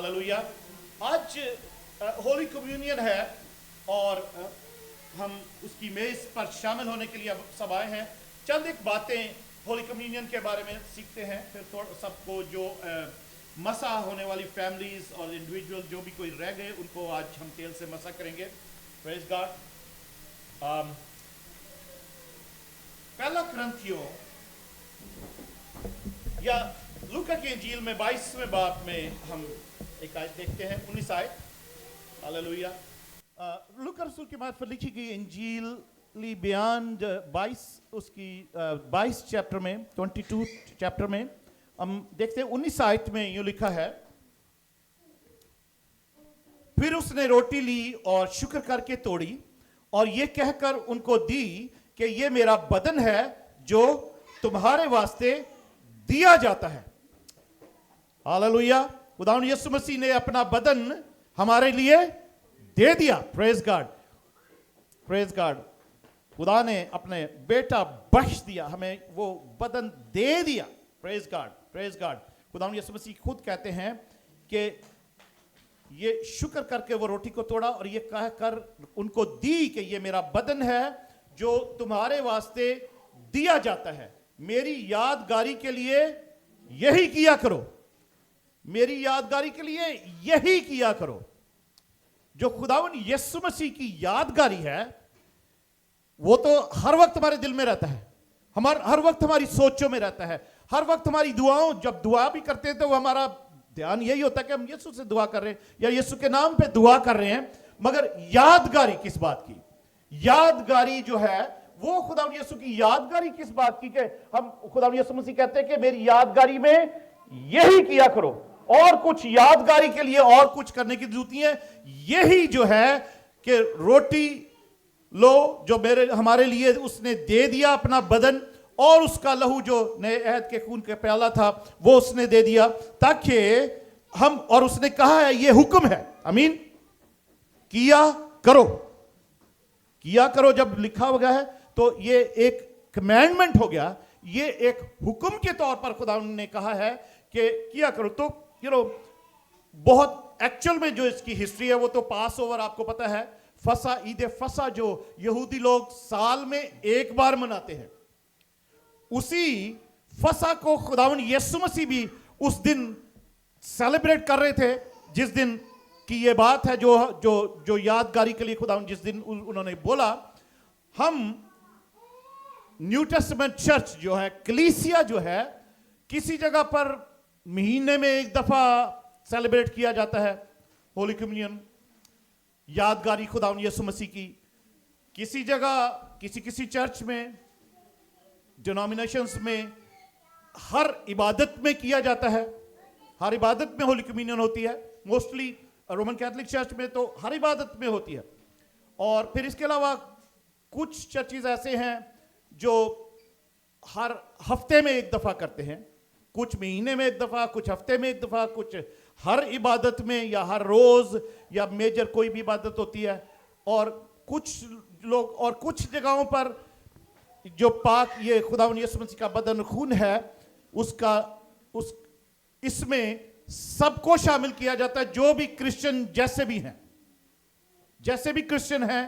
Hallelujah. आज holy communion है और हम उसकी मेज पर शामिल होने के लिए अब सब आए हैं। चंद एक बातें होली कम्युनियन के बारे में सीखते हैं, फिर सबको जो मसा होने वाली फैमिलीज और इंडिविजुअल जो भी कोई रह गए उनको आज हम तेल से मसा करेंगे। Praise God. पहला कुरिन्थियों या लूका की इंजील में 22वें बाब में हम एक आयत देखते हैं, 19 आयत। हालेलुया। लूका रसूल की मार्फत लिखी गई इंजीली बयान 22 चैप्टर में 22 चैप्टर में हम देखते हैं 19 आयत में यूं लिखा है, फिर उसने रोटी ली और शुक्र करके तोड़ी और ये कहकर उनको दी कि ये मेरा बदन है जो तुम्हारे वास्ते दिया जाता है। हालेलुया। खुदावंद यीशु मसीह ने अपना बदन हमारे लिए दे दिया। Praise God, praise God. खुदा ने अपने बेटा बख्श दिया, हमें वो बदन दे दिया। Praise God, praise God. खुदावंद यीशु मसीह खुद कहते हैं कि ये शुक्र करके वो रोटी को तोड़ा और ये कह कर उनको दी कि ये मेरा बदन है जो तुम्हारे वास्ते दिया जाता है, मेरी यादगारी के लिए यही किया करो, मेरी यादगारी के लिए यही किया करो। जो खुदावंद यीशु मसीह की यादगारी है वो तो हर वक्त हमारे दिल में रहता है, हर वक्त हमारी सोचों में रहता है, हर वक्त हमारी दुआओं, जब दुआ भी करते हैं तो हमारा ध्यान यही होता है कि हम यीशु से दुआ कर रहे हैं या यीशु के नाम पे दुआ कर रहे हैं। मगर यादगारी किस बात की? यादगारी जो है वो खुदावंद यीशु की यादगारी किस बात की? कि हम खुदावंद यीशु मसीह कहते हैं कि मेरी यादगारी में यही किया करो, और कुछ यादगारी के लिए और कुछ करने की जरूरत नहीं है। यही जो है कि रोटी लो जो हमारे लिए उसने दे दिया अपना बदन, और उसका लहू जो नए अहद के खून का प्याला था वो उसने दे दिया ताकि हम, और उसने कहा है ये हुक्म है, आमीन, किया करो, किया करो। जब लिखा हुआ है तो ये एक कमांडमेंट हो गया, ये एक हुक्म के तौर पर खुदा ने कहा है कि किया करो। तो बहुत एक्चुअल में जो इसकी हिस्ट्री है वो तो पास ओवर आपको पता है, फसा, ईद फसा जो यहूदी लोग साल में एक बार मनाते हैं, उसी फसा को खुदावंद यीशु मसीह भी उस दिन सेलिब्रेट कर रहे थे, जिस दिन की ये बात है जो यादगारी के लिए खुदावंद जिस दिन उन्होंने बोला। हम न्यू टेस्टामेंट चर्च जो है, कलीसिया जो है, किसी जगह पर महीने में एक दफा सेलिब्रेट किया जाता है होली कम्युनियन, यादगारी खुदावंद यीशु मसीह की। किसी जगह किसी चर्च में, डिनोमिनेशंस में, हर इबादत में किया जाता है, हर इबादत में होली कम्युनियन होती है। मोस्टली रोमन कैथोलिक चर्च में तो हर इबादत में होती है। और फिर इसके अलावा कुछ चर्चेज ऐसे हैं जो हर हफ्ते में एक दफा करते हैं, कुछ महीने में एक दफा, कुछ हफ्ते में एक दफा, कुछ हर इबादत में या हर रोज या मेजर कोई भी इबादत होती है। और कुछ लोग और कुछ जगहों पर जो पाक ये खुदावंद यीशु मसीह का बदन खून है इसमें सबको शामिल किया जाता है, जो भी क्रिश्चियन जैसे भी क्रिश्चियन है,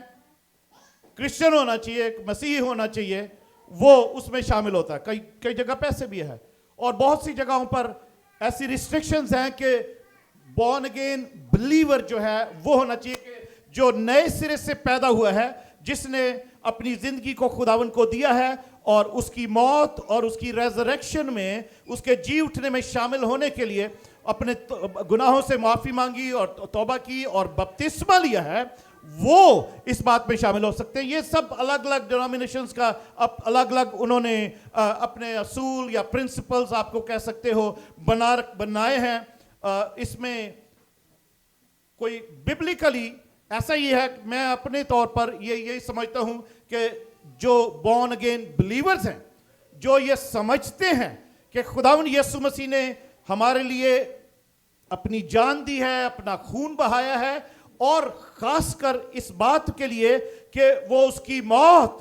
क्रिश्चियन होना चाहिए, मसीही होना चाहिए, वो उसमें शामिल होता है। कई जगह पैसे भी है, और बहुत सी जगहों पर ऐसी रिस्ट्रिक्शंस हैं कि बॉर्न अगेन बिलीवर जो है वो होना चाहिए कि जो नए सिरे से पैदा हुआ है, जिसने अपनी जिंदगी को खुदावन को दिया है, और उसकी मौत और उसकी रेजरेक्शन में, उसके जी उठने में शामिल होने के लिए अपने गुनाहों से माफी मांगी और तौबा की और बपतिस्मा लिया है, वो इस बात में शामिल हो सकते हैं। ये सब अलग अलग डिनोमिनेशंस का अलग अलग उन्होंने अपने असूल या प्रिंसिपल्स आपको कह सकते हो बनाए हैं। इसमें कोई बिब्लिकली ऐसा ही है, मैं अपने तौर पर यही समझता हूं कि जो बॉर्न अगेन बिलीवर्स हैं, जो ये समझते हैं कि खुदावंद यीशु मसीह ने हमारे लिए अपनी जान दी है, अपना खून बहाया है, और खासकर इस बात के लिए कि वो उसकी मौत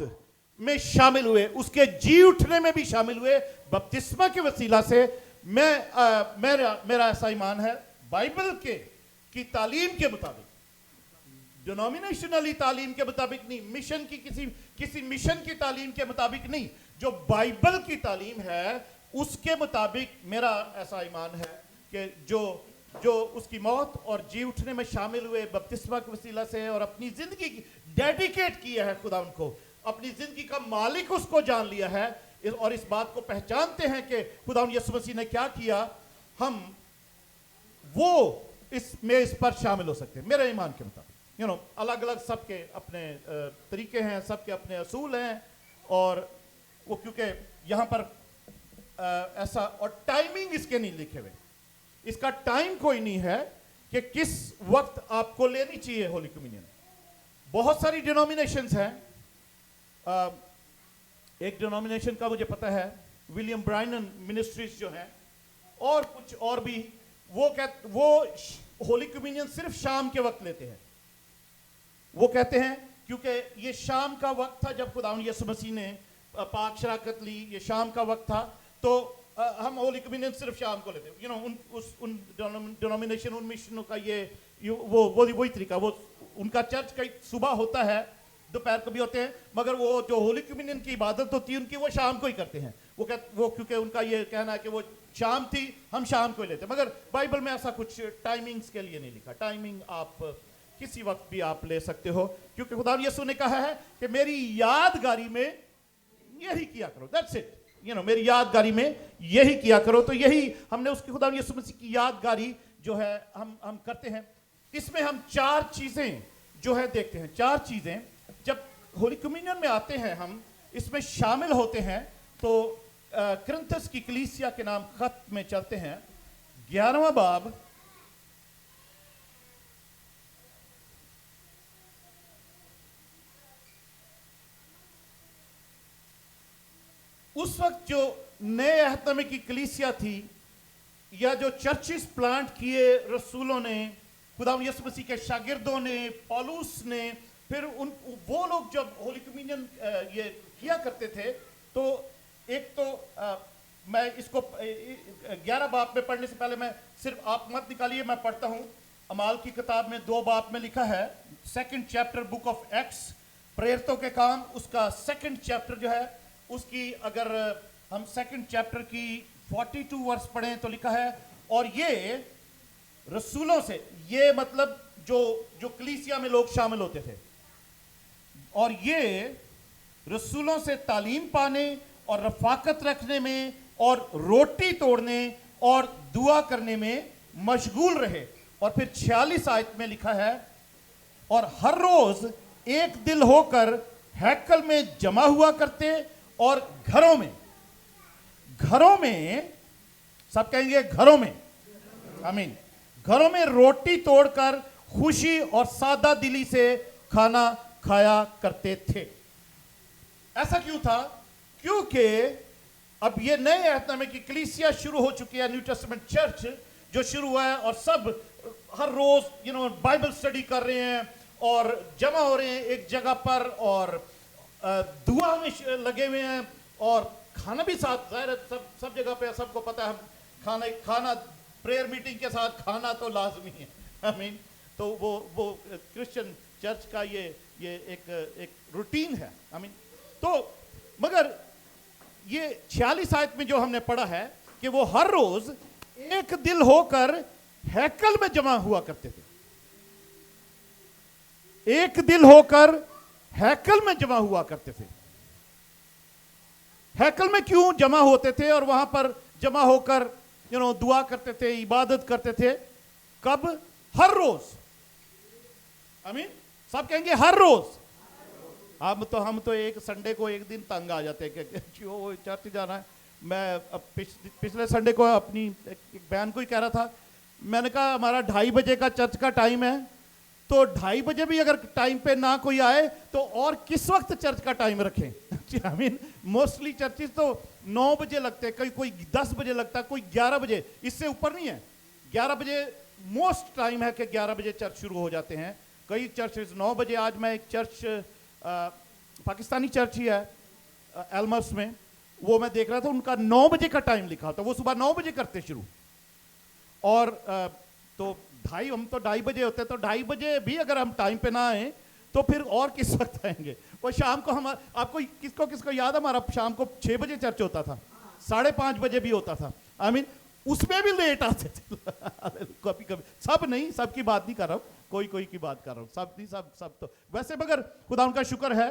में शामिल हुए, उसके जी उठने में भी शामिल हुए बपतिस्मा के वसीला से। मेरा ऐसा ईमान है, बाइबल की तालीम के मुताबिक, डिनोमिनेशनली तालीम के मुताबिक नहीं, मिशन की किसी मिशन की तालीम के मुताबिक नहीं, जो बाइबल की तालीम है उसके मुताबिक मेरा ऐसा ईमान है कि जो उसकी मौत और जी उठने में शामिल हुए बपतिस्मा के वसीला से और अपनी जिंदगी डेडिकेट किया है खुदा उनको, अपनी जिंदगी का मालिक उसको जान लिया है और इस बात को पहचानते हैं कि खुदा यीशु मसीह ने क्या किया, हम वो इस पर शामिल हो सकते हैं मेरे ईमान के मुताबिक। अलग अलग सबके अपने तरीके हैं, सबके अपने असूल हैं, और वो क्योंकि यहाँ पर ऐसा और टाइमिंग इसके नहीं लिखे हुए, इसका टाइम कोई नहीं है कि किस वक्त आपको लेनी चाहिए होली कम्युनियन। बहुत सारी डिनोमिनेशंस हैं। एक डिनोमिनेशन का मुझे पता है, विलियम ब्रायनन मिनिस्ट्रीज जो है, और कुछ और भी, वो होली कम्युनियन सिर्फ शाम के वक्त लेते हैं। वो कहते हैं क्योंकि ये शाम का वक्त था जब खुदा यीशु मसीह ने पाक शराकत ली, ये शाम का वक्त था, तो हम होली कम्युनियन सिर्फ शाम को लेते हैं। उन डिनोमिनेशन, उन मिशनों का वही तरीका, वो उनका चर्च का सुबह होता है, दोपहर को भी होते हैं, मगर वो जो होली कम्युनियन की इबादत होती है उनकी, वो शाम को ही करते हैं। वो क्योंकि उनका ये कहना है कि वो शाम थी, हम शाम को ही लेते हैं। मगर बाइबल में ऐसा कुछ टाइमिंग्स के लिए नहीं लिखा। टाइमिंग आप किसी वक्त भी आप ले सकते हो, क्योंकि खुदा यीशु ने कहा है कि मेरी यादगारी में यही किया करो। दैट्स इट, मेरी यादगारी में यही किया करो। तो यही हमने उसकी खुदा यीशु मसीह की यादगारी जो है हम करते हैं। इसमें हम 4 चीजें जो है देखते हैं। 4 चीजें जब होली कम्युनियन में आते हैं, हम इसमें शामिल होते हैं, तो कुरिन्थस की कलीसिया के नाम खत में चलते हैं, 11वां बाब, उस वक्त जो नए अहद में की कलीसिया थी, या जो चर्चेस प्लांट किए रसूलों ने, खुदा यीशु मसीह के शागिर्दों ने, पौलुस ने, फिर वो लोग जब होली कम्युनियन ये किया करते थे, तो एक तो मैं इसको 11 बाब में पढ़ने से पहले, मैं सिर्फ, आप मत निकालिए, मैं पढ़ता हूँ। अमाल की किताब में 2 बाब में लिखा है, 2nd chapter book of acts, प्रेरितों के काम, उसका 2nd चैप्टर जो है, उसकी अगर हम 2nd चैप्टर की 42 वर्स पढ़ें तो लिखा है, और ये रसूलों से, ये मतलब जो कलीसिया में लोग शामिल होते थे, और ये रसूलों से तालीम पाने और रफाकत रखने में और रोटी तोड़ने और दुआ करने में मशगूल रहे। और फिर 46 आयत में लिखा है, और हर रोज एक दिल होकर हैकल में जमा हुआ करते और घरों में, सब कहेंगे घरों में, आमीन, घरों में रोटी तोड़कर खुशी और सादा दिली से खाना खाया करते थे। ऐसा क्यों था? क्योंकि अब ये नए अहद में की कलीसिया शुरू हो चुकी है, न्यू टेस्टामेंट चर्च जो शुरू हुआ है, और सब हर रोज बाइबल स्टडी कर रहे हैं और जमा हो रहे हैं एक जगह पर, और दुआ में लगे हुए हैं, और खाना भी साथ, जाहिर है सब जगह पे सबको पता है, खाना प्रेयर मीटिंग के साथ खाना तो लाजमी है, आमीन। तो वो क्रिश्चियन चर्च का ये एक रूटीन है, आमीन। तो मगर ये 46 आयत में जो हमने पढ़ा है कि वो हर रोज एक दिल होकर हैकल में जमा हुआ करते थे। एक दिल होकर हैकल में जमा हुआ करते थे। हैकल में क्यों जमा होते थे और वहां पर जमा होकर दुआ करते थे, इबादत करते थे? कब? हर रोज, आमीन। सब कहेंगे हर रोज। हम तो एक संडे को एक दिन तंग आ जाते हैं कि क्यों चर्च जाना है। मैं अब पिछले संडे को अपनी एक बहन को ही कह रहा था, मैंने कहा हमारा 2:30 बजे का चर्च का टाइम है, तो 2:30 बजे भी अगर टाइम पे ना कोई आए तो और किस वक्त चर्च का टाइम रखें? आई मीन मोस्टली चर्चेस तो 9 बजे लगते हैं, कोई 10 बजे लगता है, कोई 11 बजे, इससे ऊपर नहीं है। 11 बजे मोस्ट टाइम है कि 11 बजे चर्च शुरू हो जाते हैं। कई चर्चेस 9 बजे। आज मैं एक चर्च, पाकिस्तानी चर्च ही है एल्मर्स में, वो मैं देख रहा था, उनका 9 बजे का टाइम लिखा था, वो सुबह 9 बजे करते शुरू। और तो हम तो 2:30 बजे होते हैं, तो 2:30 बजे भी अगर हम टाइम पे ना आए तो फिर और किस वक्त आएंगे? और शाम को हम, आपको किसको याद है, हमारा शाम को 6 बजे चर्च होता था, 5:30 बजे भी होता था। आई मीन उसमें भी लेट आते थे कभी कभी, सब नहीं, सब की बात नहीं कर रहा हूँ, कोई की बात कर रहा हूँ, सब नहीं, सब तो वैसे। मगर खुदा उनका शुक्र है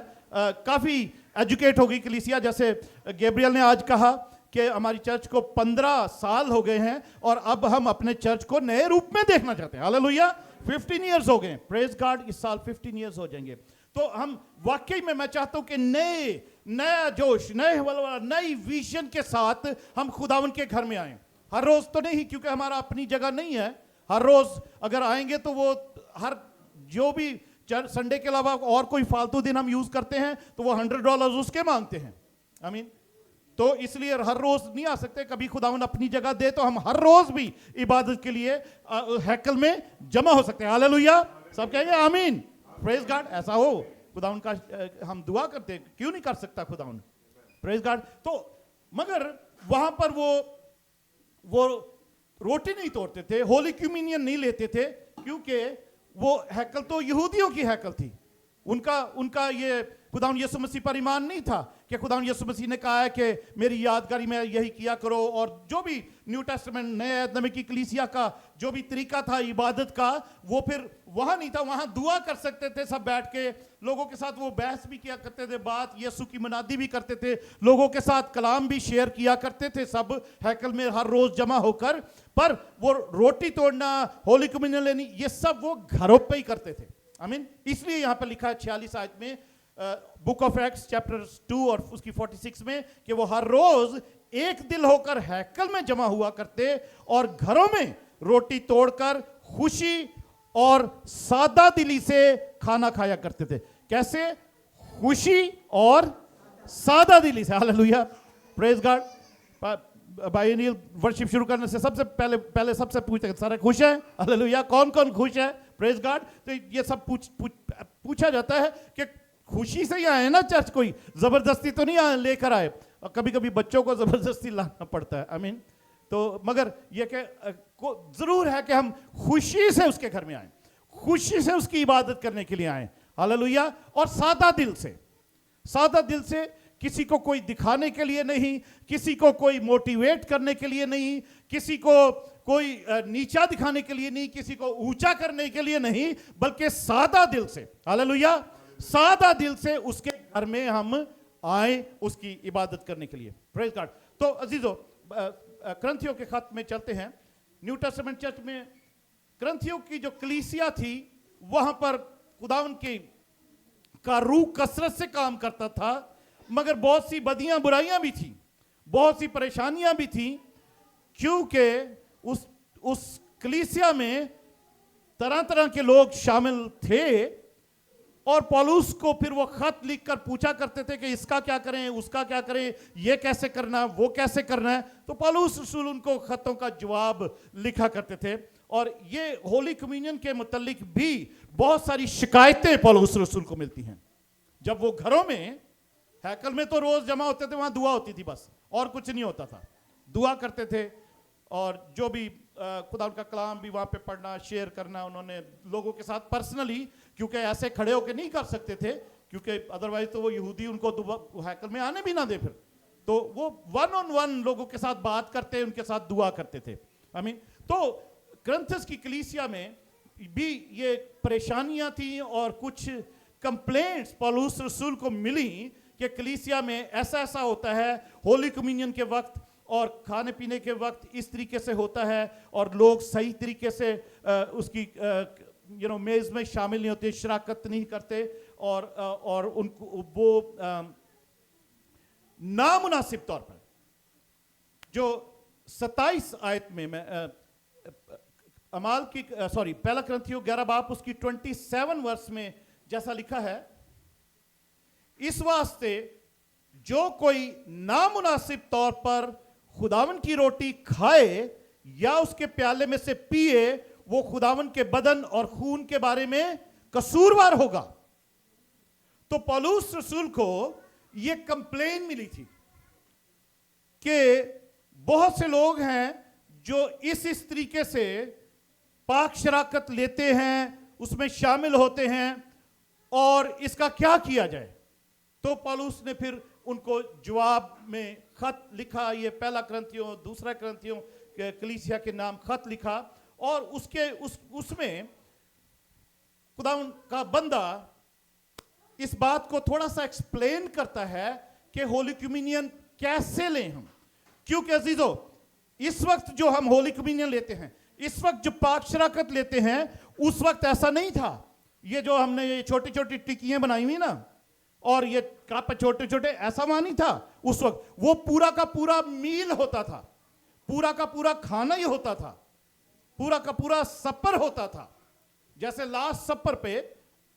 काफ़ी एजुकेट हो गई कलीसिया। जैसे गैब्रियल ने आज कहा कि हमारी चर्च को 15 साल हो गए हैं और अब हम अपने चर्च को नए रूप में देखना चाहते हैं। हालेलुया, 15 ईयर्स हो गए, प्रेज गॉड, इस साल 15 ईयर्स हो जाएंगे। तो हम वाकई में, मैं चाहता हूं कि नया जोश, नई विजन के साथ हम खुदावन के घर में आए। हर रोज तो नहीं, क्योंकि हमारा अपनी जगह नहीं है। हर रोज अगर आएंगे तो वो हर जो भी संडे के अलावा और कोई फालतू दिन हम यूज करते हैं तो वो $100 उसके मांगते हैं। आई मीन तो इसलिए हर रोज नहीं आ सकते। कभी खुदावन अपनी जगह दे तो हम हर रोज भी इबादत के लिए हैकल में जमा हो सकते हैं। हालेलुया, सब कहेंगे आमीन, प्रेज गॉड। ऐसा हो खुदावन का हम दुआ करते हैं, क्यों नहीं कर सकता खुदावन, प्रेज गॉड। तो मगर वहां पर वो रोटी नहीं तोड़ते थे, होली कम्युनियन नहीं लेते थे, क्योंकि वो हैकल तो यहूदियों की हैकल थी। उनका ये खुदावन यीशु मसीह पर ईमान नहीं था कि खुदावन यीशु मसीह ने कहा है कि मेरी यादगारी में यही किया करो। और जो भी न्यू टेस्टामेंट, नए अहद की कलीसिया का जो भी तरीका था इबादत का, वो फिर वहां नहीं था। वहां दुआ कर सकते थे सब बैठ के, लोगों के साथ वो बहस भी किया करते थे, बात यीशु की मनादी भी करते थे, लोगों के साथ कलाम भी शेयर किया करते थे सब हैकल में हर रोज जमा होकर। पर वो रोटी तोड़ना, होली कम्युनियन लेनी, ये सब वो घरों पे ही करते थे। आई मीन इसलिए यहां पर लिखा है 46 आयत में, बुक ऑफ एक्ट्स चैप्टर 2 और उसकी 46 में, कि वो हर रोज एक दिल होकर हैकल में जमा हुआ करते और घरों में रोटी तोड़कर खुशी और सादा दिली से खाना खाया करते थे। कैसे? खुशी और सादा दिली से। Hallelujah, praise God. भाई नील वर्शिप शुरू करने से सबसे पहले सबसे पूछते सारे खुश हैं? हालेलुया, कौन कौन खुश है? Praise God. तो ये सब पूछा जाता है कि खुशी से ही आए ना चर्च, कोई जबरदस्ती तो नहीं आए लेकर आए। और कभी कभी बच्चों को जबरदस्ती लाना पड़ता है। आई मीन तो मगर ये कि जरूर है कि हम खुशी से उसके घर में आए, खुशी से उसकी इबादत करने के लिए आए। हालेलुया। और सादा दिल से, किसी को कोई दिखाने के लिए नहीं, किसी को कोई मोटिवेट करने के लिए नहीं, किसी को कोई नीचा दिखाने के लिए नहीं, किसी को ऊंचा करने के लिए नहीं, बल्कि सादा दिल से। हालेलुया, सादा दिल से उसके घर में हम आए उसकी इबादत करने के लिए। Praise God. तो अजीजों, करंथियों के खत में चलते हैं। न्यू टेस्टामेंट चर्च में करंथियों की जो कलीसिया थी, वहां पर खुदावन का रूह कसरत से काम करता था, मगर बहुत सी बदियां बुराइयां भी थी, बहुत सी परेशानियां भी थी, क्योंकि उस कलीसिया में तरह तरह के लोग शामिल थे। और पौलुस को फिर वो खत लिखकर पूछा करते थे कि इसका क्या करें, उसका क्या करें, ये कैसे करना है, वो कैसे करना है। तो पौलुस रसूल उनको खतों का जवाब लिखा करते थे। और ये होली कम्युनियन के मुतल्लिक भी बहुत सारी शिकायतें पौलुस रसूल को मिलती हैं। जब वो घरों में, हैकल में तो रोज जमा होते थे, वहां दुआ होती थी बस, और कुछ नहीं होता था। दुआ करते थे और जो भी खुदा उनका कलाम भी वहां पे पढ़ना, शेयर करना उन्होंने लोगों के साथ पर्सनली, क्योंकि ऐसे खड़े होकर नहीं कर सकते थे, क्योंकि अदरवाइज तो वो यहूदी उनको हैकल में आने भी ना दे। फिर तो वो 1-on-1 लोगों के साथ बात करते, उनके साथ दुआ करते थे। आई मीन तो करंथस की कलीसिया में भी ये परेशानियां थी और कुछ कंप्लेंट्स पौलुस रसूल को मिली कि कलीसिया में ऐसा होता है, होली कम्युनियन के वक्त और खाने पीने के वक्त इस तरीके से होता है, और लोग सही तरीके से उसकी मेज में शामिल नहीं होते, शराकत नहीं करते, और उनको वो नामुनासिब तौर पर जो 27 आयत में मैं पहला करंथियों 11 बाब उसकी 27 वर्ष में जैसा लिखा है, इस वास्ते जो कोई नामुनासिब तौर पर खुदावन की रोटी खाए या उसके प्याले में से पिए, वो खुदावन के बदन और खून के बारे में कसूरवार होगा। तो पौलुस रसूल को ये कंप्लेन मिली थी कि बहुत से लोग हैं जो इस तरीके से पाक शराकत लेते हैं, उसमें शामिल होते हैं, और इसका क्या किया जाए। तो पौलुस ने फिर उनको जवाब में खत लिखा, ये पहला करंथियों, दूसरा करंथियों कलीसिया के नाम खत लिखा, और उसमें खुदावंद का बंदा इस बात को थोड़ा सा एक्सप्लेन करता है कि होली कम्युनियन कैसे लें हम। क्योंकि अजीजों, इस वक्त जो हम होली कम्युनियन लेते हैं, इस वक्त जो पाक शराकत लेते हैं, उस वक्त ऐसा नहीं था। ये जो हमने ये छोटी छोटी टिक्कियां बनाई हुई ना, और ये कप छोटे छोटे, ऐसा वहां नहीं था उस वक्त। वो पूरा का पूरा मील होता था, पूरा का पूरा खाना ही होता था, पूरा का पूरा सपर होता था। जैसे लास्ट सपर पे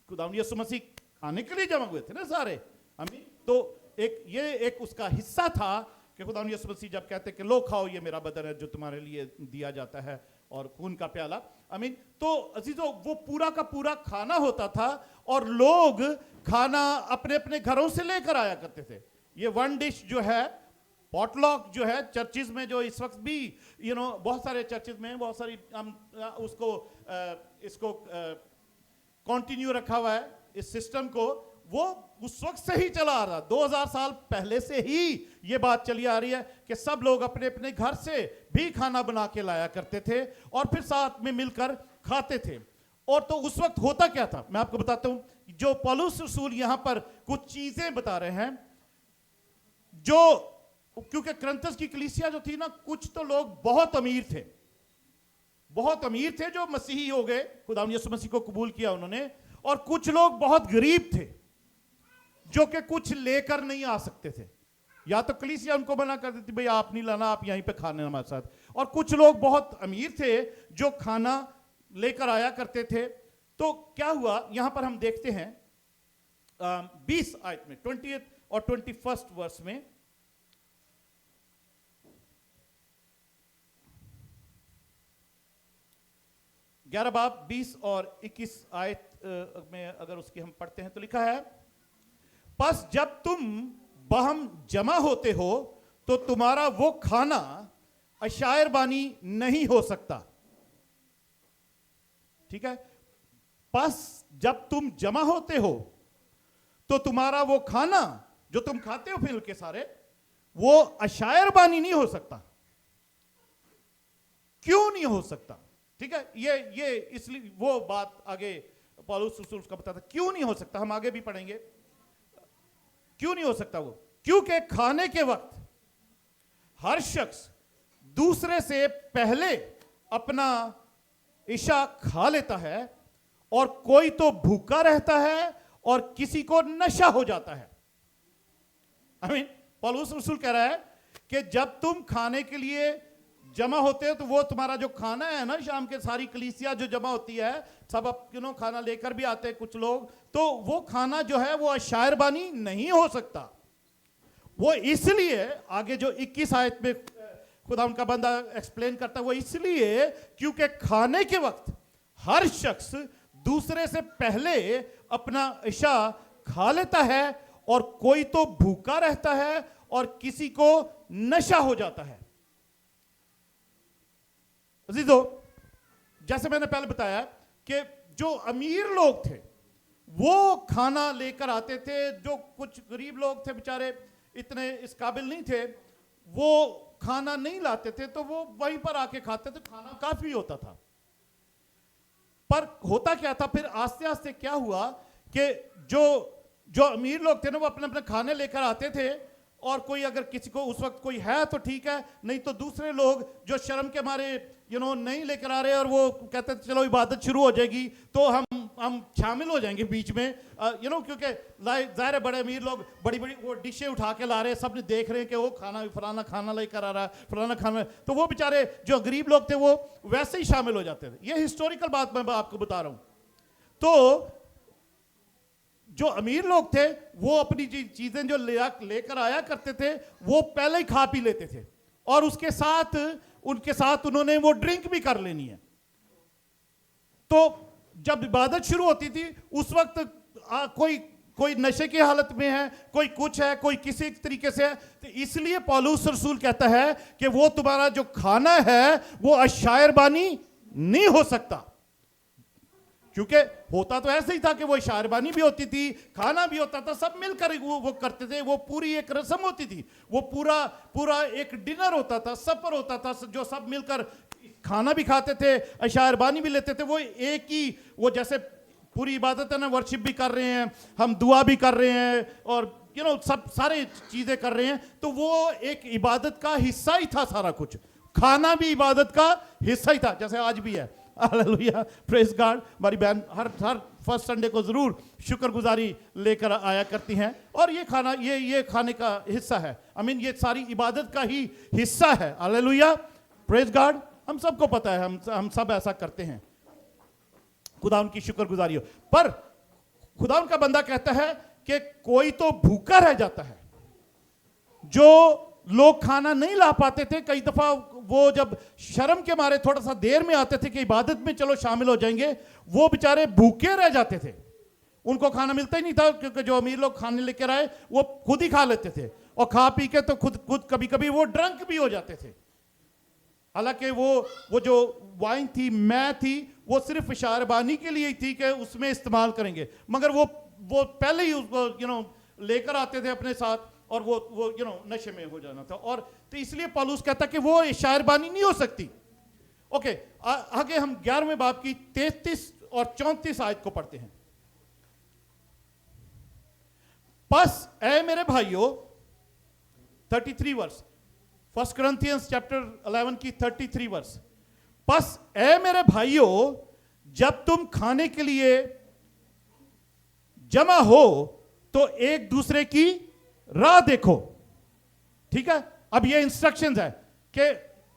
खुदावंद यीशु मसीह खाने के लिए जमा हुए थे ना सारे, आमीन। तो ये एक उसका हिस्सा था कि खुदावंद यीशु मसीह जब कहते कि लो खाओ, ये मेरा बदन है जो तुम्हारे लिए दिया जाता है, और खून का प्याला, आमीन। तो अजीजों, वो पूरा का पूरा खाना होता था, और लोग खाना अपने अपने घरों से लेकर आया करते थे। ये वन डिश जो है, पॉटलॉक जो है, चर्चिज में जो इस वक्त भी बहुत सारे चर्चिज में बहुत सारी इसको कंटिन्यू रखा हुआ है, इस सिस्टम को। वो उस वक्त से ही चला आ रहा, 2000 साल पहले से ही ये बात चली आ रही है कि सब लोग अपने अपने घर से भी खाना बना के लाया करते थे, और फिर साथ में मिलकर खाते थे। और तो उस वक्त होता क्या था, मैं आपको बताता हूं। जो पौलुस रसूल यहां पर कुछ चीजें बता रहे हैं, जो क्योंकि करंथस की कलीसिया जो थी ना, कुछ तो लोग बहुत अमीर थे, बहुत अमीर थे जो मसीही हो गए, खुदावंद यीशु मसीह को कबूल किया उन्होंने, और कुछ लोग बहुत गरीब थे जो कि कुछ लेकर नहीं आ सकते थे। या तो कलीसिया उनको मना कर देती, भाई आप नहीं लाना, आप यहीं पे खाने हमारे साथ। और कुछ लोग बहुत अमीर थे जो खाना लेकर आया करते थे। तो क्या हुआ, यहां पर हम देखते हैं 20 आयत में, 20th और 21st वर्स में, ग्यारह बाब 20 और 21 आयत में अगर उसकी हम पढ़ते हैं तो लिखा है, बस जब तुम बहम जमा होते हो तो तुम्हारा वो खाना अशायरबानी नहीं हो सकता। ठीक है, बस जब तुम जमा होते हो तो तुम्हारा वो खाना जो तुम खाते हो फिर के सारे, वो अशायरबानी नहीं हो सकता। क्यों नहीं हो सकता? ठीक है, ये इसलिए वो बात आगे पौलुस रसूल का बताता क्यों नहीं हो सकता। हम आगे भी पढ़ेंगे क्यों नहीं हो सकता वो। क्योंकि खाने के वक्त हर शख्स दूसरे से पहले अपना इशा खा लेता है, और कोई तो भूखा रहता है और किसी को नशा हो जाता है। आमीन। पौलुस रसूल कह रहा है कि जब तुम खाने के लिए जमा होते हो तो वो तुम्हारा जो खाना है ना, शाम के सारी कलीसिया जो जमा होती है, सब अब खाना लेकर भी आते हैं कुछ लोग, तो वो खाना जो है वो अशायरबानी नहीं हो सकता। वो इसलिए आगे जो 21 आयत में खुदा उनका बंदा एक्सप्लेन करता है, वो इसलिए क्योंकि खाने के वक्त हर शख्स दूसरे से पहले अपना इशा खा लेता है, और कोई तो भूखा रहता है और किसी को नशा हो जाता है। अजीजों, जैसे मैंने पहले बताया कि जो अमीर लोग थे वो खाना लेकर आते थे, जो कुछ गरीब लोग थे बेचारे इतने इस काबिल नहीं थे, वो खाना नहीं लाते थे, तो वो वहीं पर आके खाते थे, खाना काफी होता था। पर होता क्या था फिर आस्ते आस्ते क्या हुआ कि जो अमीर लोग थे ना, वो अपने अपने खाने लेकर आते थे, और कोई अगर किसी को उस वक्त कोई है तो ठीक है, नहीं तो दूसरे लोग जो शर्म के मारे नहीं लेकर आ रहे, और वो कहते थे चलो इबादत शुरू हो जाएगी तो हम शामिल हो जाएंगे बीच में, क्योंकि जाहिर है बड़े अमीर लोग बड़ी बड़ी वो डिशें उठा के ला रहे हैं, सब देख रहे हैं कि वो फलाना खाना लेकर आ रहा है, फलाना खाना, तो वो बेचारे जो गरीब लोग थे वो वैसे ही शामिल हो जाते थे। ये हिस्टोरिकल बात मैं आपको बता रहा हूं। तो जो अमीर लोग थे वो अपनी चीजें जो लेकर आया करते थे वो पहले ही खा पी लेते थे, और उनके साथ उन्होंने वो ड्रिंक भी कर लेनी है। तो जब इबादत शुरू होती थी उस वक्त कोई नशे की हालत में है, कोई कुछ है, कोई किसी तरीके से है, तो इसलिए पौलुस रसूल कहता है कि वो तुम्हारा जो खाना है वो अशायरबानी नहीं हो सकता। क्योंकि होता तो ऐसे ही था कि वो शायरबानी भी होती थी, खाना भी होता था, सब मिलकर वो करते थे, वो पूरी एक रस्म होती थी, वो पूरा एक डिनर होता था, सफर होता था, जो सब मिलकर खाना भी खाते थे, शायरबानी भी लेते थे। वो एक ही, वो जैसे पूरी इबादत है ना, वर्शिप भी कर रहे हैं, हम दुआ भी कर रहे हैं, और सब सारे चीजें कर रहे हैं, तो वो एक इबादत का हिस्सा ही था सारा कुछ। खाना भी इबादत का हिस्सा ही था, जैसे आज भी है। Hallelujah, praise God. हमारी बहन हर फर्स्ट संडे को जरूर शुक्रगुजारी लेकर आया करती हैं, और ये खाना ये खाने का हिस्सा है। ये सारी इबादत का ही हिस्सा है। Hallelujah, praise God. हम सबको पता है, हम सब ऐसा करते हैं। खुदा उनकी शुक्रगुजारी हो। पर खुदा उनका बंदा कहता है कि कोई तो भूखा रह जाता है। जो लोग खाना नहीं ला पाते थे, कई दफा वो जब शर्म के मारे थोड़ा सा देर में आते थे कि इबादत में चलो शामिल हो जाएंगे, वो बेचारे भूखे रह जाते थे। उनको खाना मिलता ही नहीं था, क्योंकि जो अमीर लोग खाने लेकर आए वो खुद ही खा लेते थे, और खा पी के तो खुद कभी कभी वो ड्रंक भी हो जाते थे। हालांकि वो जो वाइन थी, मैं थी, वो सिर्फ शायरबानी के लिए ही थी कि उसमें इस्तेमाल करेंगे, मगर वो पहले ही उसको लेकर आते थे अपने साथ, और वो नशे में हो जाना था। और तो इसलिए पौलुस कहता कि वो शायरबानी नहीं हो सकती। ओके, आगे हम 11वें बाब की 33 और 34 आयत को पढ़ते हैं। बस ऐ मेरे भाइयों, 33 वर्ष, 1 Corinthians chapter 11 की 33 वर्ष। बस ऐ मेरे भाइयों, जब तुम खाने के लिए जमा हो तो एक दूसरे की राह देखो। ठीक है, अब ये इंस्ट्रक्शंस है कि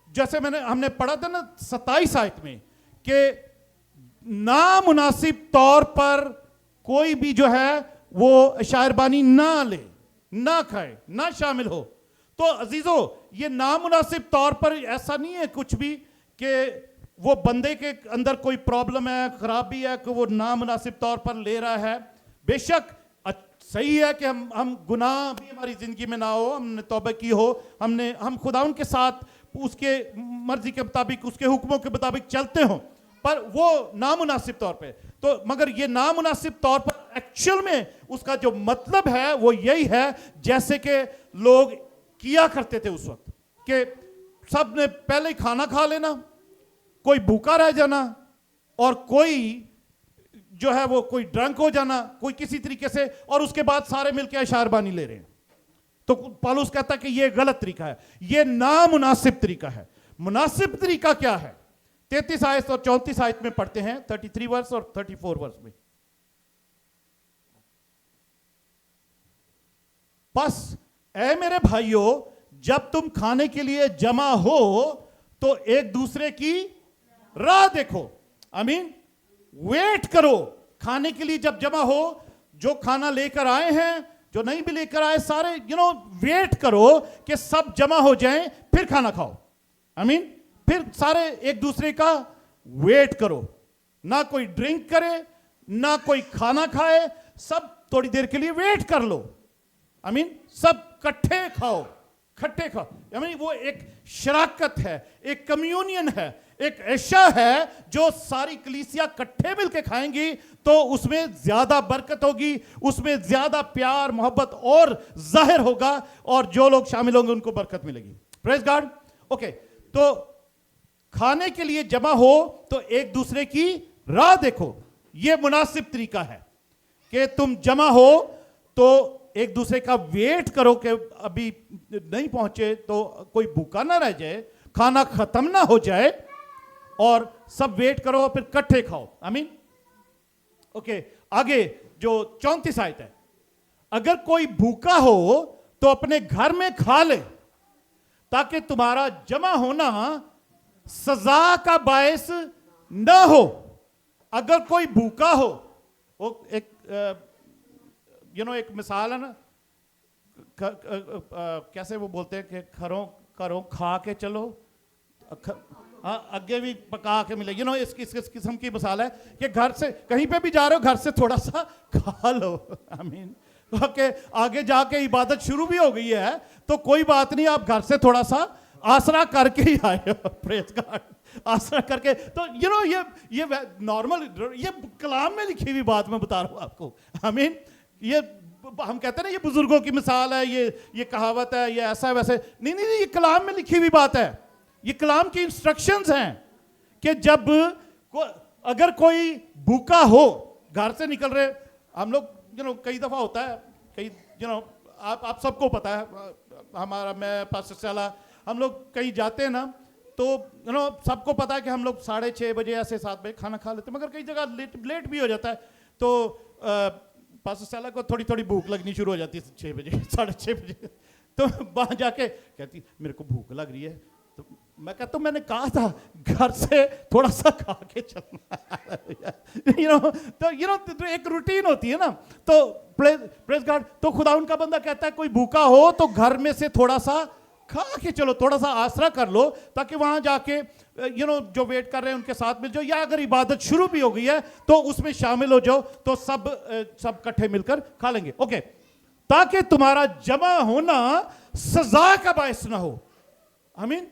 जैसे हमने पढ़ा था ना 27 आयत में, कि नामुनासिब तौर पर कोई भी जो है वो शायरबानी ना ले, ना खाए, ना शामिल हो। तो अजीजों, ये नामुनासिब तौर पर ऐसा नहीं है कुछ भी कि वो बंदे के अंदर कोई प्रॉब्लम है, खराबी है, कि वो नामुनासिब तौर पर ले रहा है। बेशक सही है कि हम गुनाह भी हमारी जिंदगी में ना हो, हमने तौबा की हो, हम खुदाउन के साथ उसके मर्जी के मुताबिक, उसके हुक्मों के मुताबिक चलते हो, पर वो नामुनासिब तौर पे। तो मगर ये नामुनासिब तौर पर एक्चुअल में उसका जो मतलब है वो यही है, जैसे कि लोग किया करते थे उस वक्त, कि सब ने पहले ही खाना खा लेना, कोई भूखा रह जाना, और कोई जो है वो कोई ड्रंक हो जाना, कोई किसी तरीके से, और उसके बाद सारे मिलकर शायरबानी ले रहे हैं। तो पौलुस कहता कि ये गलत तरीका है, ये नामुनासिब तरीका है। मुनासिब तरीका क्या है? 33 आयत और 34 आयत में पढ़ते हैं, 33 वर्ष और 34 वर्ष में। बस ऐ मेरे भाइयों, जब तुम खाने के लिए जमा हो तो एक दूसरे की राह देखो। आमीन, वेट करो। खाने के लिए जब जमा हो, जो खाना लेकर आए हैं, जो नहीं भी लेकर आए, सारे वेट करो कि सब जमा हो जाएं, फिर खाना खाओ। आमीन, फिर सारे एक दूसरे का वेट करो। ना कोई ड्रिंक करे, ना कोई खाना खाए, सब थोड़ी देर के लिए वेट कर लो। आमीन, सब इकट्ठे खाओ, इकट्ठे खाओ। आमीन, वो एक शराकत है, एक कम्युनियन है, एक ऐशा है जो सारी कलीसिया इकट्ठे मिलकर खाएंगी तो उसमें ज्यादा बरकत होगी, उसमें ज्यादा प्यार मोहब्बत और जाहिर होगा, और जो लोग शामिल होंगे उनको बरकत मिलेगी। Praise God. ओके, तो खाने के लिए जमा हो तो एक दूसरे की राह देखो। यह मुनासिब तरीका है कि तुम जमा हो तो एक दूसरे का वेट करो कि अभी नहीं पहुंचे तो कोई भूखा ना रह जाए, खाना खत्म ना हो जाए, और सब वेट करो और फिर इकट्ठे खाओ। आमीन। ओके, आगे जो 34 आयत है, अगर कोई भूखा हो तो अपने घर में खा ले, ताकि तुम्हारा जमा होना सजा का बायस न हो। अगर कोई भूखा हो, वो एक एक मिसाल है ना, कैसे वो बोलते हैं कि घरों खा के चलो, आगे भी पका के मिले। इस किस्म की मिसाल है कि घर से कहीं पे भी जा रहे हो, घर से थोड़ा सा खा लो। आमीन। ओके, आगे जाके इबादत शुरू भी हो गई है तो कोई बात नहीं, आप घर से थोड़ा सा आसरा करके ही आए हो, प्रेज गॉड, आसरा करके। तो ये नॉर्मल, ये कलाम में लिखी हुई बात मैं बता रहा हूँ आपको। आमीन। ये हम कहते हैं ना ये बुजुर्गों की मिसाल है, ये कहावत है, ये ऐसा है वैसे, नहीं, ये कलाम में लिखी हुई बात है। ये कलाम की इंस्ट्रक्शंस हैं कि जब अगर कोई भूखा हो, घर से निकल रहे, हम लोग कई दफा होता है, कई आप सबको पता है, हमारा, मैं पास्टर साला, हम लोग कहीं जाते हैं ना, तो सबको पता है कि हम लोग 6:30 बजे ऐसे 7 बजे खाना खा लेते हैं, मगर कई जगह लेट भी हो जाता है। तो पास्टर साला को थोड़ी थोड़ी भूख लगनी शुरू हो जाती है 6 बजे 6:30 बजे। तो वहाँ जाके कहती मेरे को भूख लग रही है, तो मैं कहता हूँ मैंने कहा था घर से थोड़ा सा खा के चलना। तो एक रूटीन होती है ना। तो प्रेज गॉड, तो खुदा उनका बंदा कहता है कोई भूखा हो तो घर में से थोड़ा सा खा के चलो, थोड़ा सा आसरा कर लो, ताकि वहां जाके जो वेट कर रहे हैं उनके साथ मिल जाओ, या अगर इबादत शुरू भी हो गई है तो उसमें शामिल हो जाओ, तो सब इकट्ठे मिलकर खा लेंगे। ओके, ताकि तुम्हारा जमा होना सजा का बायस ना हो। आमीन।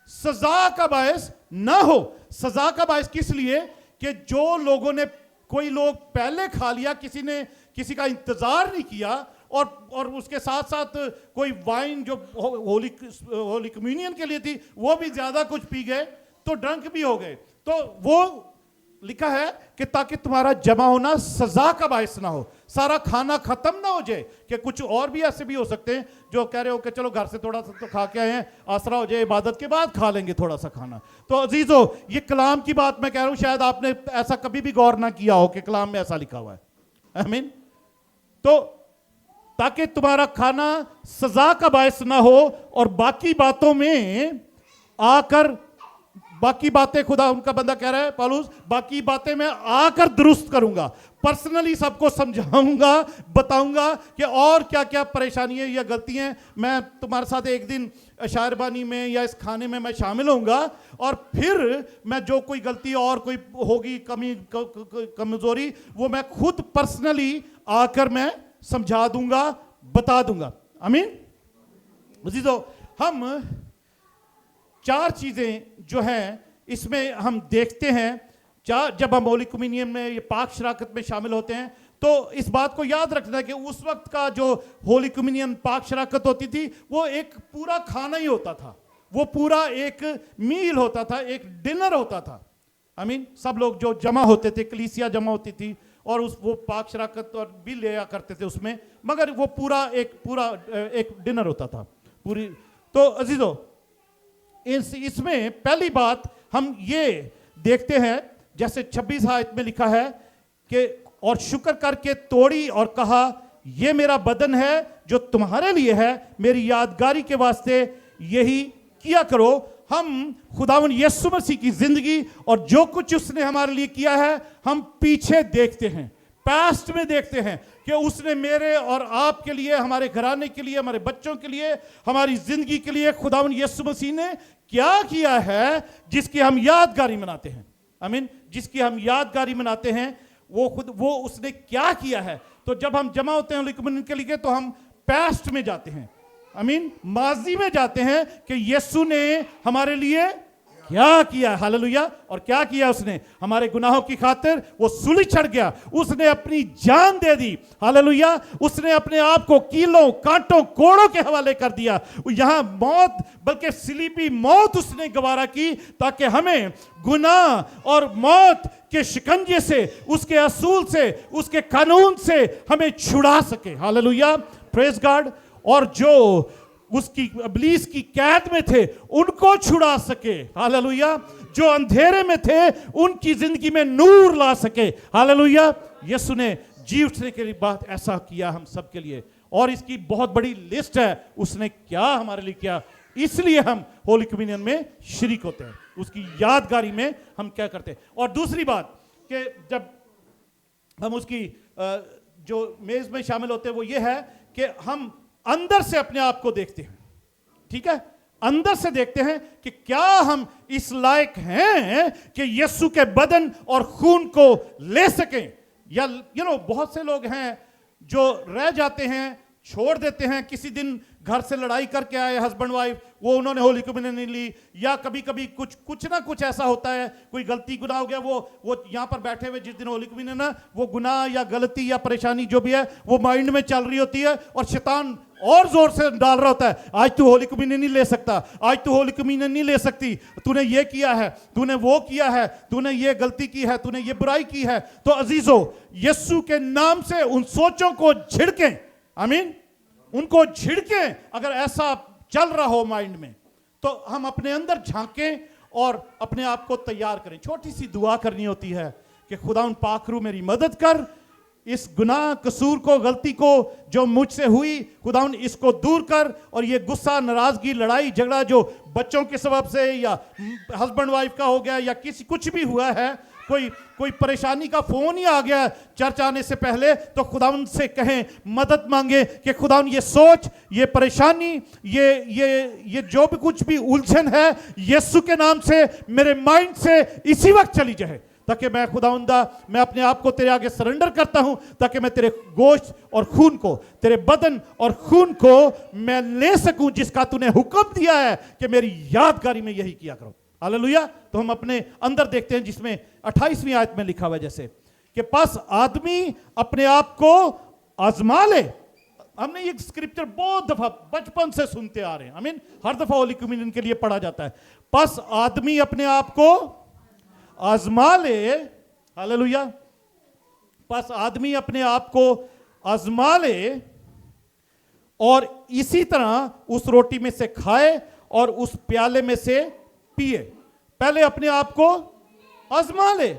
सजा का बायस ना हो। सजा का बायस किस लिए? कि जो लोगों ने, कोई लोग पहले खा लिया, किसी ने किसी का इंतजार नहीं किया, और उसके साथ साथ कोई वाइन जो होली कम्युनियन के लिए थी वो भी ज्यादा कुछ पी गए, तो ड्रंक भी हो गए। तो वो लिखा है कि ताकि तुम्हारा जमा होना सजा का बायस ना हो, सारा खाना खत्म ना हो जाए। कि कुछ और भी ऐसे भी हो सकते हैं जो कह रहे हो कि चलो घर से थोड़ा सा तो खा के आए हैं, आसरा हो जाए, इबादत के बाद खा लेंगे थोड़ा सा खाना। तो अजीजों, ये कलाम की बात मैं कह रहा हूं, शायद आपने ऐसा कभी भी गौर ना किया हो कि कलाम में ऐसा लिखा हुआ है। आमीन। तो ताकि तुम्हारा खाना सजा का बायस ना हो, और बाकी बातों में आकर, बाकी बातें खुदा उनका बंदा कह रहा है पौलुस, बाकी बातें मैं आकर दुरुस्त करूंगा, पर्सनली सबको समझाऊंगा, बताऊंगा कि और क्या क्या परेशानियां या गलतियां। मैं तुम्हारे साथ एक दिन शायरबानी में या इस खाने में मैं शामिल होऊंगा, और फिर मैं जो कोई गलती और कोई होगी, कमी कमजोरी, वो मैं खुद पर्सनली आकर मैं समझा दूंगा, बता दूंगा। आमीन। अजीजों, हम 4 चीजें जो हैं इसमें हम देखते हैं। जब हम होली कम्युनियन में, ये पाक शराकत में शामिल होते हैं, तो इस बात को याद रखना है कि उस वक्त का जो होली कम्युनियन पाक शराकत होती थी, वो एक पूरा खाना ही होता था, वो पूरा एक मील होता था, एक डिनर होता था। आमीन। सब लोग जो जमा होते थे, कलीसिया जमा होती थी, और वो पाक शराकत और भी लिया करते थे उसमें, मगर वो पूरा एक डिनर होता था पूरी। तो अजीजों, इसमें पहली बात हम ये देखते हैं, जैसे 26 आयत में लिखा है कि और शुक्र करके तोड़ी और कहा ये मेरा बदन है जो तुम्हारे लिए है, मेरी यादगारी के वास्ते यही किया करो। हम खुदावन यीशु मसीह की जिंदगी और जो कुछ उसने हमारे लिए किया है, हम पीछे देखते हैं, पास्ट में देखते हैं कि उसने मेरे और आपके लिए, हमारे घराने के लिए, हमारे बच्चों के लिए, हमारी जिंदगी के लिए खुदावन यीशु मसीह ने क्या किया है, जिसकी हम यादगारी मनाते हैं। आमीन। जिसकी हम यादगारी मनाते हैं, वो उसने क्या किया है। तो जब हम जमा होते हैं कम्युनियन के लिए, तो हम पास्ट में जाते हैं। आमीन। माजी में जाते हैं कि यीशु ने हमारे लिए क्या किया। हालेलुया। और क्या किया उसने? हमारे गुनाहों की खातिर वो सूली चढ़ गया, उसने अपनी जान दे दी। हालेलुया। उसने अपने आप को कीलों, कांटों, कोड़ों के हवाले कर दिया। यहां मौत, बल्कि सलीबी मौत उसने गवारा की, ताकि हमें गुनाह और मौत के शिकंजे से, उसके असूल से, उसके कानून से हमें छुड़ा सके। हालेलुया। Praise God. और जो उसकी इब्लीस की कैद में थे, उनको छुड़ा सके। हालेलुया। जो अंधेरे में थे, उनकी जिंदगी में नूर ला सके। हालेलुया। यीशु ने जी उठने के बाद ऐसा किया हम सब के लिए, और इसकी बहुत बड़ी लिस्ट है, उसने क्या हमारे लिए किया। इसलिए हम होली कम्युनियन में शरीक होते हैं, उसकी यादगारी में हम क्या करते हैं। और दूसरी बात कि जब हम उसकी जो मेज में शामिल होते हैं, वो ये है कि हम अंदर से अपने आप को देखते हैं। ठीक है, अंदर से देखते हैं कि क्या हम इस लायक हैं कि यीशु के बदन और खून को ले सकें। या बहुत से लोग हैं जो रह जाते हैं چھوڑ دیتے ہیں. کسی دن گھر سے لڑائی کر کے آئے ہسبینڈ وائف, وہ انہوں نے ہولی کمیونین نہیں لی, یا کبھی کبھی کچھ نہ کچھ ایسا ہوتا ہے, کوئی غلطی گناہ ہو گیا, وہ یہاں پر بیٹھے ہوئے جس دن ہولی کمیونین ہے, وہ گناہ یا غلطی یا پریشانی جو بھی ہے وہ مائنڈ میں چل رہی ہوتی ہے, اور شیطان اور زور سے ڈال رہا ہوتا ہے, آج تو ہولی کمیونین نہیں لے سکتا, آج تو ہولی کمیونین نہیں لے سکتی, تو نے یہ کیا ہے, تو نے وہ کیا ہے, تو نے یہ غلطی کی ہے, تو نے یہ برائی کی ہے. تو عزیزو, یسوع کے نام سے ان سوچوں کو جھڑکیں. آمین. ان کو جھڑکیں. اگر ایسا چل رہا ہو مائنڈ میں, تو ہم اپنے اندر جھانکیں اور اپنے آپ کو تیار کریں. چھوٹی سی دعا کرنی ہوتی ہے کہ خداوند پاک روح میری مدد کر, اس گناہ قصور کو, غلطی کو جو مجھ سے ہوئی, خداوند اس کو دور کر, اور یہ غصہ, ناراضگی, لڑائی جھگڑا جو بچوں کے سبب سے یا ہسبینڈ وائف کا ہو گیا, یا کچھ بھی ہوا ہے, کوئی پریشانی کا فون ہی آ گیا چرچ آنے سے پہلے, تو خداوند سے کہیں, مدد مانگے کہ خداوند یہ سوچ, یہ پریشانی, یہ جو بھی کچھ بھی الجھن ہے, یسوع کے نام سے میرے مائنڈ سے اسی وقت چلی جائے, تاکہ میں خداوندہ, میں اپنے آپ کو تیرے آگے سرنڈر کرتا ہوں, تاکہ میں تیرے گوشت اور خون کو, تیرے بدن اور خون کو میں لے سکوں, جس کا تو نے حکم دیا ہے کہ میری یادگاری میں یہی کیا کرو. ہاللویا. تو ہم اپنے اندر دیکھتے ہیں, جس میں 28ویں آیت میں لکھا ہوا ہے جیسے کہ پس آدمی اپنے آپ کو آزما لے. ہم نے یہ اسکرپچر بہت دفعہ بچپن سے سنتے آ رہے ہیں. آمین. ہر دفعہ ہولی کمیونین کے لیے پڑھا جاتا ہے. پس آدمی اپنے آپ کو آزما لے. ہاللویا. پس آدمی اپنے آپ کو آزما لے, اور اسی طرح اس روٹی میں سے کھائے اور اس پیالے میں سے پیے. پہلے اپنے آپ کو آزما لے,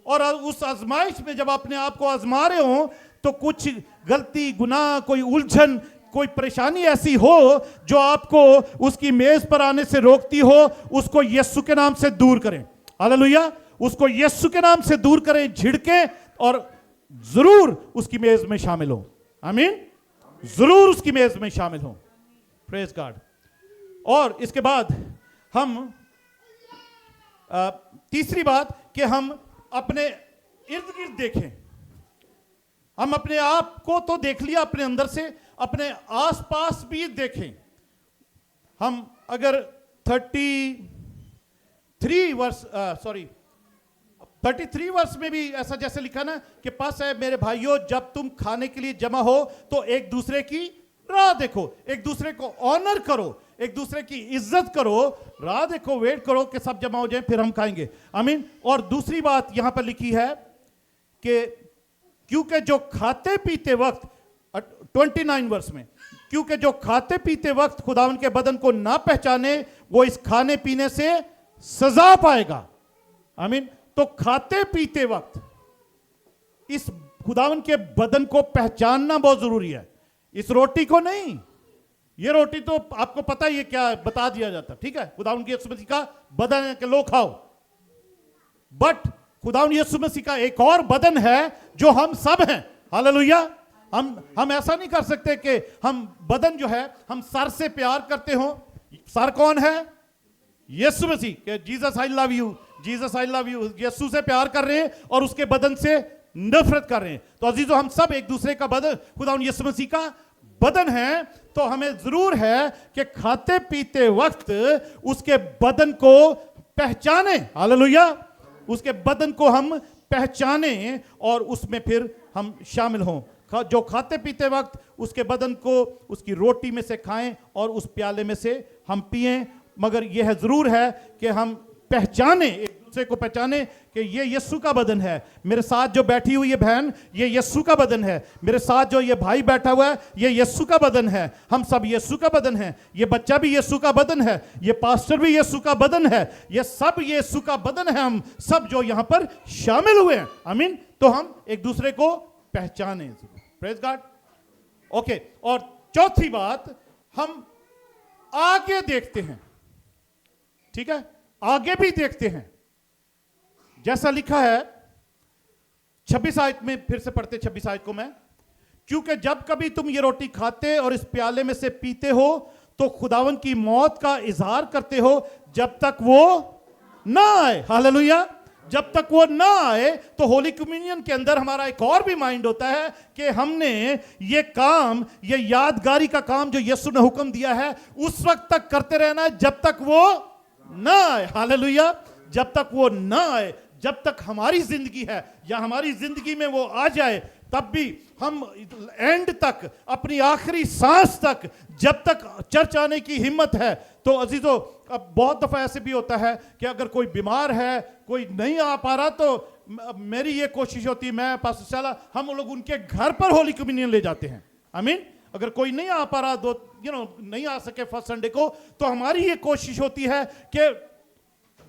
اور اس آزمائش میں جب اپنے آپ کو آزما رہے ہوں, تو کچھ غلطی, گناہ, کوئی الجھن, کوئی پریشانی ایسی ہو جو آپ کو اس کی میز پر آنے سے روکتی ہو, اس کو یسوع کے نام سے دور کریں. ہاللویا. اس کو یسوع کے نام سے دور کریں, جھڑکیں, اور ضرور اس کی میز میں شامل ہوں. آمین. ضرور اس کی میز میں شامل ہوں. پریز گاڈ. اور اس کے بعد ہم تیسری بات کہ ہم اپنے ارد گرد دیکھیں. ہم اپنے آپ کو تو دیکھ لیا اپنے اندر سے, اپنے آس پاس بھی دیکھیں. ہم اگر 33 ورس میں بھی ایسا جیسے لکھا نا کہ پس ہے میرے بھائیوں, جب تم کھانے کے لیے جمع ہو تو ایک دوسرے کی راہ دیکھو, ایک دوسرے کو آنر کرو, ایک دوسرے کی عزت کرو, راہ دیکھو, ویٹ کرو کہ سب جمع ہو جائیں پھر ہم کھائیں گے. آمین. اور دوسری بات یہاں پر لکھی ہے کہ کیونکہ جو کھاتے پیتے وقت, 29 ورس میں, کیونکہ جو کھاتے پیتے وقت خداوند کے بدن کو نہ پہچانے, وہ اس کھانے پینے سے سزا پائے گا. آمین. تو کھاتے پیتے وقت اس خداوند کے بدن کو پہچاننا بہت ضروری ہے. اس روٹی کو نہیں, یہ روٹی تو آپ کو پتہ یہ کیا بتا دیا جاتا, ٹھیک ہے, خداوند کی یسوع مسیح کا بدن ہے کہ لو کھاؤ. بٹ خداوند یسوع مسیح کا ایک اور بدن ہے جو ہم سب ہیں. ہاللویا. ہم ایسا نہیں کر سکتے کہ ہم بدن جو ہے ہم سر سے پیار کرتے ہوں. سر کون ہے؟ یسوع مسیح. کہ Jesus I love you, Jesus I love you, یسوع سے پیار کر رہے ہیں اور اس کے بدن سے نفرت کر رہے ہیں. تو عزیزو, ہم سب ایک دوسرے کا بدن, خداوند یسوع مسیح کا بدن ہے. تو ہمیں ضرور ہے کہ کھاتے پیتے وقت اس کے بدن کو پہچانیں. ہاللویا. اس کے بدن کو ہم پہچانیں اور اس میں پھر ہم شامل ہوں. جو کھاتے پیتے وقت اس کے بدن کو اس کی روٹی میں سے کھائیں اور اس پیالے میں سے ہم پئیں. مگر یہ ہے ضرور ہے کہ ہم پہچانیں, ایک دوسرے کو پہچانیں کہ یہ یسوع کا بدن ہے. میرے ساتھ جو بیٹھی ہوئی ہے بہن, یہ یسوع کا بدن ہے. میرے ساتھ جو یہ بھائی بیٹھا ہوا ہے, یہ یسوع کا بدن ہے. ہم سب یسوع کا بدن ہیں. یہ بچہ بھی یسوع کا بدن ہے. یہ پاسٹر بھی یسوع کا بدن ہے. یہ سب یسوع کا بدن ہے. ہم سب جو یہاں پر شامل ہوئے ہیں. آمین. تو ہم ایک دوسرے کو پہچانیں. پریز گاڈ. اوکے. اور چوتھی بات, ہم آگے دیکھتے ہیں. ٹھیک ہے, آگے بھی دیکھتے ہیں. جیسا لکھا ہے 26 آیت میں, پھر سے پڑھتے 26 آیت کو میں. کیونکہ جب کبھی تم یہ روٹی کھاتے اور اس پیالے میں سے پیتے ہو تو خداوند کی موت کا اظہار کرتے ہو جب تک وہ نہ آئے. ہاللویا. جب تک وہ نہ آئے تو ہولی کمیونین کے اندر ہمارا ایک اور بھی مائنڈ ہوتا ہے کہ ہم نے یہ کام، یہ یادگاری کا کام جو یسوع نے حکم دیا ہے اس وقت تک کرتے رہنا ہے جب تک وہ نہ آئے. ہاللویا. جب تک وہ نہ آئے، جب تک ہماری زندگی ہے یا ہماری زندگی میں وہ آ جائے، تب بھی ہم اینڈ تک، اپنی آخری سانس تک، جب تک چرچ آنے کی ہمت ہے. تو عزیزو، اب بہت دفعہ ایسے بھی ہوتا ہے کہ اگر کوئی بیمار ہے، کوئی نہیں آ پا رہا، تو میری یہ کوشش ہوتی ہے، میں پاسٹر شالا، ہم لوگ ان کے گھر پر ہولی کمیونین لے جاتے ہیں. آمین. اگر کوئی نہیں آ پا رہا، نہیں آ سکے فرسٹ سنڈے کو، تو ہماری یہ کوشش ہوتی ہے کہ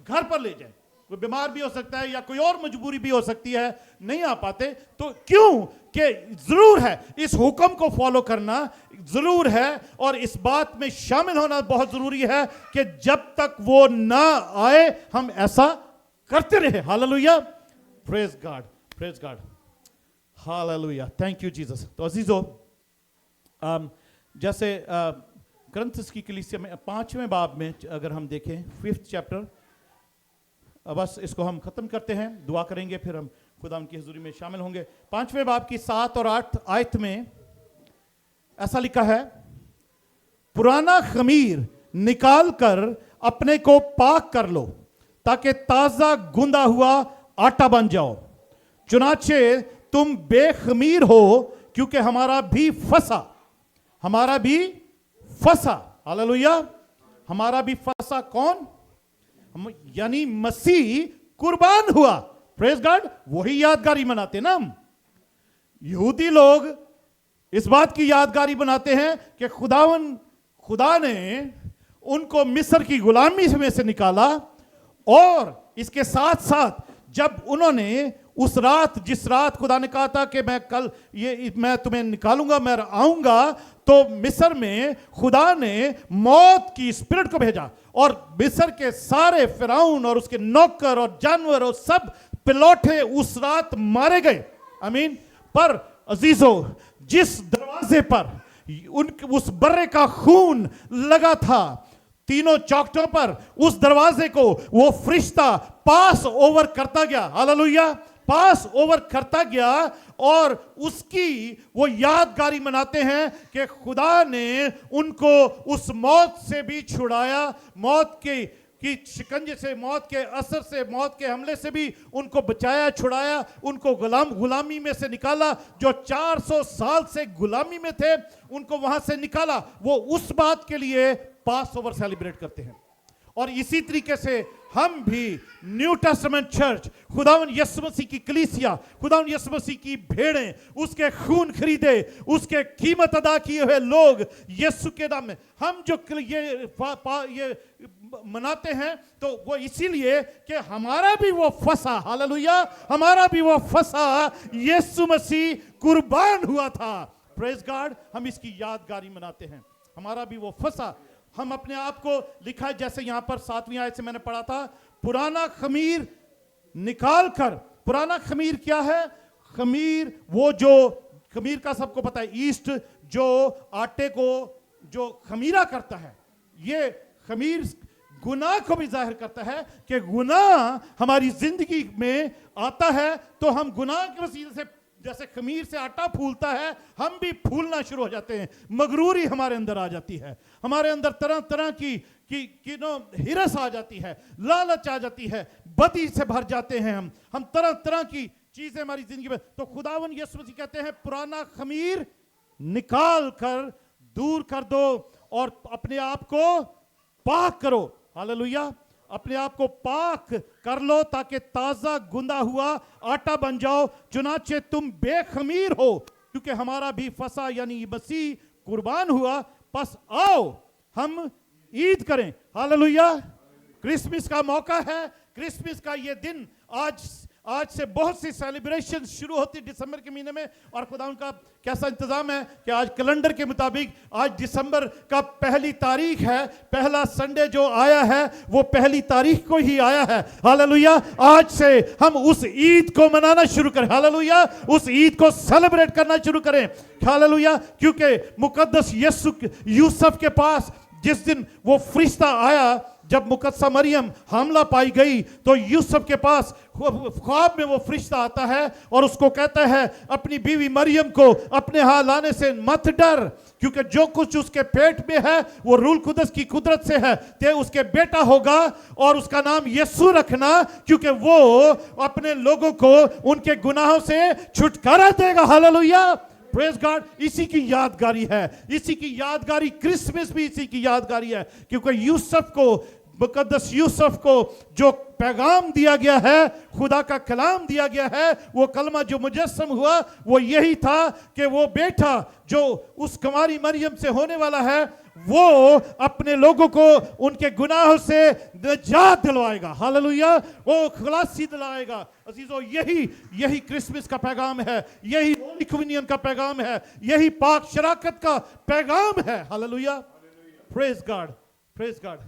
گھر پر لے جائیں. کوئی بیمار بھی ہو سکتا ہے یا کوئی اور مجبوری بھی ہو سکتی ہے، نہیں آ پاتے. تو کیوں کہ ضرور ہے اس حکم کو فالو کرنا ضرور ہے، اور اس بات میں شامل ہونا بہت ضروری ہے کہ جب تک وہ نہ آئے ہم ایسا کرتے رہے. Hallelujah. Praise God. Praise God. Hallelujah. Thank you Jesus. تو عزیزو، جیسے کرنتھس کی کلیسیا میں 5ویں باب میں اگر ہم دیکھیں 5th چیپٹر، بس اس کو ہم ختم کرتے ہیں، دعا کریں گے، پھر ہم خدا ان کی حضوری میں شامل ہوں گے. 5ویں باب کی 7 اور 8 آیت میں ایسا لکھا ہے، پرانا خمیر نکال کر اپنے کو پاک کر لو تاکہ تازہ گندا ہوا آٹا بن جاؤ. چنانچہ تم بے خمیر ہو کیونکہ ہمارا بھی فسا. ہاللویا. ہمارا بھی فسا کون؟ یعنی مسیح قربان ہوا. پریز گاڈ. وہی یادگاری مناتے نا ہم. یہودی لوگ اس بات کی یادگاری بناتے ہیں کہ خدا نے ان کو مصر کی غلامی میں سے نکالا، اور اس کے ساتھ ساتھ جب انہوں نے اس رات، جس رات خدا نے کہا تھا کہ میں تمہیں نکالوں گا، میں آؤں گا، تو مصر میں خدا نے موت کی اسپرٹ کو بھیجا، اور مصر کے سارے فرعون اور اس کے نوکر اور جانور اور سب پلوٹے اس رات مارے گئے. آمین. پر عزیزو، جس دروازے پر اس برے کا خون لگا تھا، تینوں چوکٹوں پر، اس دروازے کو وہ فرشتہ پاس اوور کرتا گیا. ہاللویا. پاس اوور کرتا گیا، اور اس کی وہ یادگاری مناتے ہیں کہ خدا نے ان کو اس موت سے بھی چھڑایا، موت کی شکنجے سے، موت کے اثر سے، موت کے حملے سے بھی ان کو بچایا، چھڑایا، ان کو غلامی میں سے نکالا. جو 400 سال سے غلامی میں تھے ان کو وہاں سے نکالا. وہ اس بات کے لیے پاس اوور سیلیبریٹ کرتے ہیں. اور اسی طریقے سے ہم بھی نیو ٹیسٹمنٹ چرچ، خداوند یسوع مسیح کی کلیسیا، خداوند یسوع مسیح کی بھیڑیں، اس کے خون خریدے، اس کے قیمت ادا کیے ہوئے لوگ، یسوع کے نام میں ہم جو یہ مناتے ہیں، تو وہ اسی لیے کہ ہمارا بھی وہ فسا، ہاللویا، ہمارا بھی وہ فسا یسوع مسیح قربان ہوا تھا. پریز گاڈ. ہم اس کی یادگاری مناتے ہیں. ہمارا بھی وہ فسا. ہم اپنے آپ کو لکھا ہے، جیسے یہاں پر 7ویں آیت سے میں نے پڑھا تھا، پرانا خمیر نکال کر. پرانا خمیر کیا ہے؟ خمیر، وہ جو خمیر کا سب کو پتا ہے، ایسٹ جو آٹے کو جو خمیرہ کرتا ہے، یہ خمیر گناہ کو بھی ظاہر کرتا ہے کہ گناہ ہماری زندگی میں آتا ہے تو ہم گناہ کے وسیلے سے، جیسے خمیر سے آٹا پھولتا ہے، ہم بھی پھولنا شروع ہو جاتے ہیں. مغروری ہمارے اندر آ جاتی ہے، ہمارے اندر طرح طرح کی ہرس آ جاتی ہے، لالچ آ جاتی ہے، بدی سے بھر جاتے ہیں ہم طرح طرح کی چیزیں ہماری زندگی میں. تو خداوند یسوع مسیح کہتے ہیں پرانا خمیر نکال کر دور کر دو اور اپنے آپ کو پاک کرو. ہاللویا. اپنے آپ کو پاک کر لو تاکہ تازہ گندا ہوا آٹا بن جاؤ. چنانچہ تم بے خمیر ہو کیونکہ ہمارا بھی فسا یعنی مسیح قربان ہوا. پس آؤ ہم عید کریں. ہاللویا. کرسمس کا موقع ہے. کرسمس کا یہ دن آج سے بہت سی سیلیبریشن شروع ہوتی دسمبر کے مہینے میں. اور خدا ان کا کیسا انتظام ہے کہ آج کیلنڈر کے مطابق آج دسمبر کا 1 تاریخ ہے. پہلا سنڈے جو آیا ہے وہ 1 تاریخ کو ہی آیا ہے. ہاللویا. آج سے ہم اس عید کو منانا شروع کریں. ہاللویا. اس عید کو سیلیبریٹ کرنا شروع کریں. ہاللویا. کیونکہ مقدس یوسف کے پاس جس دن وہ فرشتہ آیا، جب مقدسہ مریم حاملہ پائی گئی تو یوسف کے پاس خواب میں وہ فرشتہ آتا ہے اور اس کو کہتا ہے اپنی بیوی مریم کو اپنے ہاں لانے سے مت ڈر، کیونکہ جو کچھ اس کے پیٹ میں ہے وہ روح القدس کی قدرت سے ہے، تے اس کے بیٹا ہوگا اور اس کا نام یسوع رکھنا، کیونکہ وہ اپنے لوگوں کو ان کے گناہوں سے چھٹکارا دے گا۔ ہاللویہ، پریز گاڈ۔ اسی کی یادگاری ہے، اسی کی یادگاری، کرسمس بھی اسی کی یادگاری ہے، کیونکہ یوسف کو، مقدس یوسف کو جو پیغام دیا گیا ہے، خدا کا کلام دیا گیا ہے، وہ کلمہ جو مجسم ہوا وہ یہی تھا کہ وہ بیٹا جو اس کنواری مریم سے ہونے والا ہے وہ اپنے لوگوں کو ان کے گناہوں سے نجات دلوائے گا۔ ہاللویہ، وہ خلاصی دلائے گا۔ عزیزو، یہی کرسمس کا پیغام ہے، یہی ہولی کمیونین کا پیغام ہے، یہی پاک شراکت کا پیغام ہے۔ ہاللویہ، پریز گاڈ، پریز گاڈ۔